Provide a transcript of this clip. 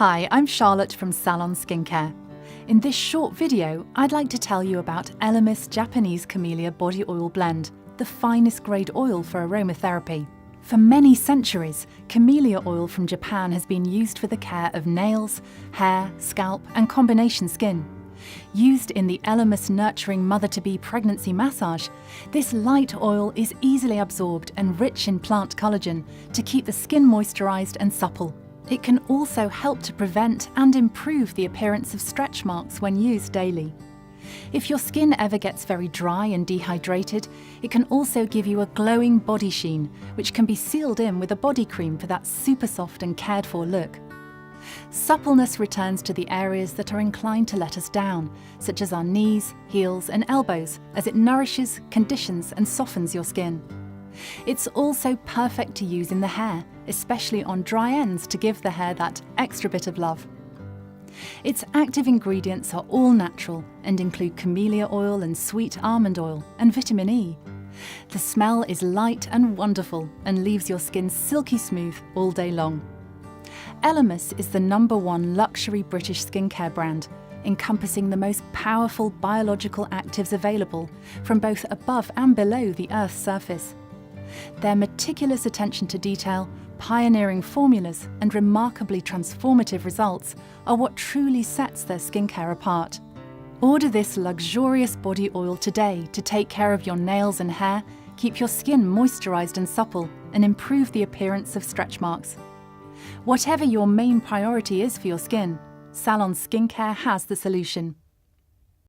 Hi, I'm Charlotte from Salon Skincare. In this short video, I'd like to tell you about Elemis Japanese Camellia Body Oil Blend, the finest grade oil for aromatherapy. For many centuries, camellia oil from Japan has been used for the care of nails, hair, scalp, and combination skin. Used in the Elemis Nurturing Mother-to-Be Pregnancy Massage, this light oil is easily absorbed and rich in plant collagen to keep the skin moisturized and supple. It can also help to prevent and improve the appearance of stretch marks when used daily. If your skin ever gets very dry and dehydrated, it can also give you a glowing body sheen, which can be sealed in with a body cream for that super soft and cared for look. Suppleness returns to the areas that are inclined to let us down, such as our knees, heels, and elbows, as it nourishes, conditions, and softens your skin. It's also perfect to use in the hair, especially on dry ends, to give the hair that extra bit of love. Its active ingredients are all natural and include camellia oil and sweet almond oil and vitamin E. The smell is light and wonderful and leaves your skin silky smooth all day long. Elemis is the #1 luxury British skincare brand, encompassing the most powerful biological actives available from both above and below the Earth's surface. Their meticulous attention to detail, pioneering formulas, and remarkably transformative results are what truly sets their skincare apart. Order this luxurious body oil today to take care of your nails and hair, keep your skin moisturized and supple, and improve the appearance of stretch marks. Whatever your main priority is for your skin, Salon Skincare has the solution.